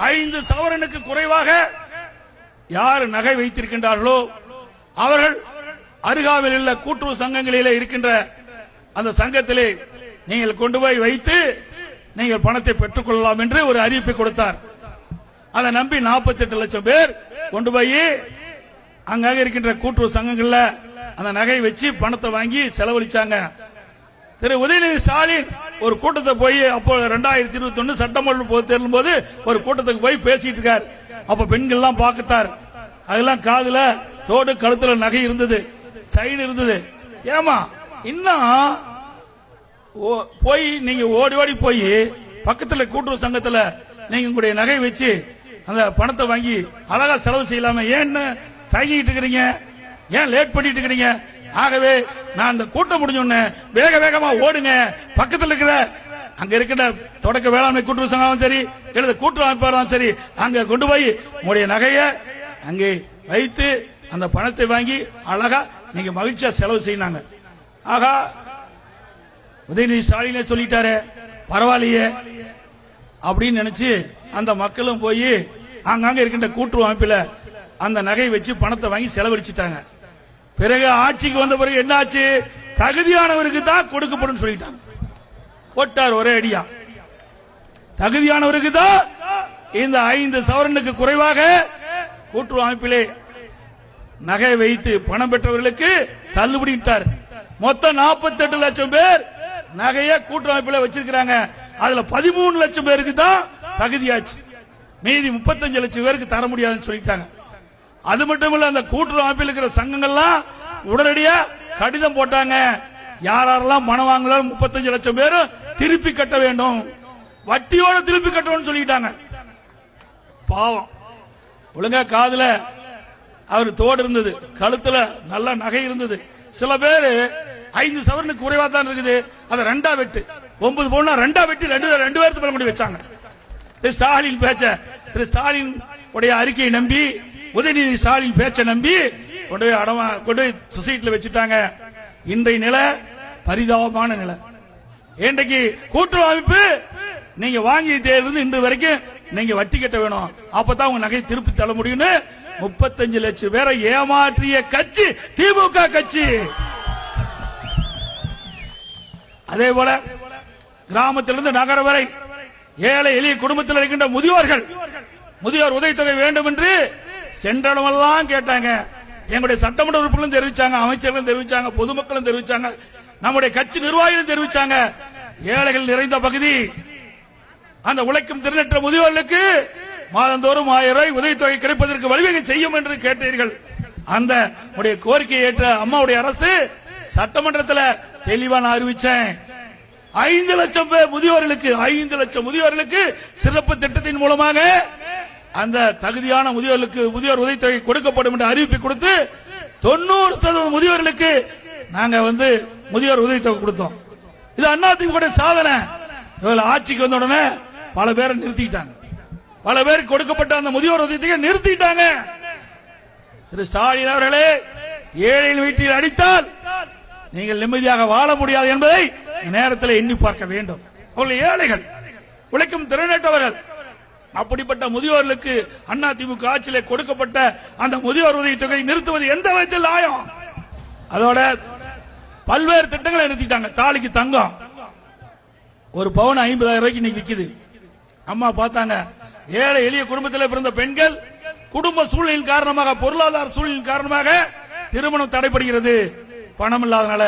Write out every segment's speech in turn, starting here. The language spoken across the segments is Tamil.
5 சவரனுக்கு குறைவாக யார் நகை வைத்திருக்கின்றார்களோ அவர்கள் அருகாமையில் உள்ள கூட்டுறவு சங்கங்களிலே இருக்கின்ற அந்த சங்கத்திலே நீங்கள் கொண்டு போய் வைத்து நீங்கள் பணத்தை பெற்றுக் கொள்ளலாம் என்று ஒரு அறிவிப்பை கொடுத்தார். அதை நம்பி 48 லட்சம் பேர் கொண்டு போய் அங்காக இருக்கின்ற கூட்டுறவு சங்கங்கள்ல அந்த நகை வச்சு பணத்தை வாங்கி செலவழிச்சாங்க. திரு உதயநிதி ஸ்டாலின் ஒரு கூட்டத்தை போய் அப்போ 2021 சட்டமன்ற பொதுத் தேர்தல் போது ஒரு கூட்டத்துக்கு போய் பேசிட்டு இருக்கார். அப்ப பெண்கள் எல்லாம் பார்க்கத்தார். அதெல்லாம் காதுல தோடு கழுத்துல நகை இருந்தது, செயின் இருந்தது. ஏமா இன்னும் போய் நீங்க ஓடி ஓடி போய் பக்கத்துல கூட்டுறவு சங்கத்துல நீங்க உங்களுடைய நகை வச்சு அந்த பணத்தை வாங்கி அழகா செலவு செய்யலாம ஏன்னு தயங்கிட்டு இருக்கிறீங்க, ஏன் லேட் பண்ணிட்டு இருக்கிறீங்க? ஆகவே நான் இந்த கூட்டம் முடிஞ்சோன்னு வேக வேகமா ஓடுங்க. பக்கத்தில் இருக்கிற அங்க இருக்கிற தொடக்க வேளாண்மை கூட்டுறவு சங்கம் சரி எழுத கூட்டுறவு அமைப்பாளரும் சரி அங்க கொண்டு போய் உங்களுடைய நகைய அங்கே வைத்து அந்த பணத்தை வாங்கி அழகா நீங்க மகிழ்ச்சியா செலவு செய்யினாங்க. ஆகா உதயநிதி ஸ்டாலினே சொல்லிட்டாரு பரவாயில்லையே அப்படின்னு நினைச்சு அந்த மக்களும் போய் அங்கங்க இருக்கின்ற கூட்டுறவு அமைப்பில் அந்த நகை வச்சு பணத்தை வாங்கி செலவழிச்சிட்டாங்க. பிறகு ஆட்சிக்கு வந்த பிறகு என்ன ஆச்சு? தகுதியானவருக்கு தான் கொடுக்கப்படும் சொல்லிட்டாங்க. போட்டார் ஒரே அடியா. தகுதியானவருக்கு தான் இந்த 5 சவரனுக்கு குறைவாக கூட்டுறவு அமைப்பிலே நகை வைத்து பணம் பெற்றவர்களுக்கு தள்ளுபடிட்டார். மொத்தம் 48 லட்சம் பேர் நகைய கூட்டுறவு அமைப்பில் வச்சிருக்கிறாங்க. அதுல 13 லட்சம் பேருக்கு தான் தகுதியாச்சு. மீதி 35 லட்சம் பேருக்கு தர முடியாதுன்னு சொல்லிட்டாங்க. அது மட்டுமல்ல, அந்த கூட்டுறவு அமைப்பில் இருக்கிற சங்கங்கள்லாம் உடனடியா கடிதம் போட்டாங்க. யாரெல்லாம் பணம் வாங்கலாம் 35 லட்சம் பேர் திருப்பி கட்ட வேண்டும், வட்டியோட திருப்பி கட்டணும்னு சொல்லிட்டாங்க. பாவம் ஒழுங்கா காதுல அவர் தோடு இருந்தது, கழுத்துல நல்ல நகை இருந்தது. சில பேர் 5 சவரனுக்கு குறைவா தான் இருக்குது, அதை 2ஆ வெட்டு 9 பவுன் 2ஆ வெட்டி 2 பேருக்கு மேல கொண்டு வச்சாங்க. திரு ஸ்டாலின் பேச்ச, திரு ஸ்டாலின் உடைய அறிக்கையை நம்பி உதயநிதி ஸ்டாலின் பேச்சை நம்பி கொண்டு போய் சொசைட்டில வச்சுட்டாங்க. இன்றைய நிலை பரிதாபமான நிலை. இன்றைக்கு கூட்டுறவு அமைப்பு நீங்க வாங்கிய தேர்தல் இன்று வரைக்கும் நீங்க வட்டி கட்ட வேணும், அப்பதான் உங்க நகை திருப்பி தர முடியும்னு 35 லட்சம் பேரை ஏமாற்றிய கட்சி திமுக கட்சி. அதே போல கிராமத்திலிருந்து நகரம் வரை ஏழை எளிய குடும்பத்தில் இருக்கின்ற முதியோர் உதவித்தொகை வேண்டும் என்று சென்றடமெல்லாம் கேட்டாங்க. எங்களுடைய சட்டமன்ற உறுப்பினர்களும் தெரிவிச்சாங்க, அமைச்சர்களும் தெரிவிச்சாங்க, பொதுமக்களும் தெரிவிச்சாங்க, நம்முடைய கட்சி நிர்வாகிகளும் தெரிவிச்சாங்க. ஏழைகள் நிறைந்த பகுதி அந்த உழைக்கும் திறனற்ற முதியோர்களுக்கு மாதந்தோறும் 1000 ரூபாய் உதவித்தொகை கிடைப்பதற்கு வழிவகை செய்யும் என்று கேட்டீர்கள். அந்த கோரிக்கையை ஏற்ற அம்மாவுடைய அரசு சட்டமன்றத்தில் தெளிவா நான் அறிவிச்சேன். 5 லட்சம் பேர் முதியோர்களுக்கு 5 லட்சம் முதியோர்களுக்கு சிறப்பு திட்டத்தின் மூலமாக அந்த தகுதியான முதியோர்களுக்கு முதியோர் உதவித்தொகை கொடுக்கப்படும் என்று அறிவிப்பை கொடுத்து 90% முதியோர்களுக்கு நாங்க முதியோர் உதவித்தொகை கொடுத்தோம். இது அதிமுக சாதனை. ஆட்சிக்கு வந்த உடனே பல பேரை நிறுத்திட்டாங்க, பல பேருக்கு கொடுக்கப்பட்ட அந்த முதியோர் உதவித்தொகை நிறுத்திட்டாங்க. திரு ஸ்டாலின் அவர்களே, ஏழையின் வீட்டில் அடித்தால் நீங்கள் நிம்மதியாக வாழ முடியாது என்பதை நேரத்தில் எண்ணி பார்க்க வேண்டும். அவர்கள் ஏழைகள், உழைக்கும் திறனற்றவர்கள். அப்படிப்பட்ட முதியோர்களுக்கு அதிமுக ஆட்சியிலே கொடுக்கப்பட்ட அந்த முதியோர் உதவித்தொகை நிறுத்துவது எந்த விதத்தில் நியாயம்? அதோட பல்வேறு திட்டங்களை நிறுத்திட்டாங்க. தாலிக்கு தங்கம் ஒரு பவுன் 50,000 ரூபாய்க்கு இன்னைக்கு விக்குது. அம்மா பார்த்தாங்க, ஏழை எளிய குடும்பத்தில் பிறந்த பெண்கள் குடும்ப சூழ்நிலையின் காரணமாக, பொருளாதார சூழ்நிலையின் காரணமாக திருமணம் தடைபடுகிறது பணம் இல்லாதனால.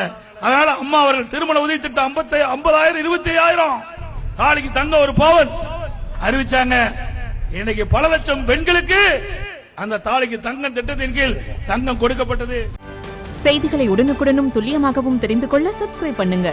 அதனால அம்மா அவர்கள் திருமண உதவி திட்டம் 50,000 25,000 தாலிக்கு தங்கம் ஒரு பவுன் அறிவிச்சாங்க. இன்னைக்கு பல லட்சம் பெண்களுக்கு அந்த தாலிக்கு தங்கம் திட்டத்தின் கீழ் தங்கம் கொடுக்கப்பட்டது. செய்திகளை உடனுக்குடனும் துல்லியமாகவும் தெரிந்து கொள்ள சப்ஸ்கிரைப் பண்ணுங்க.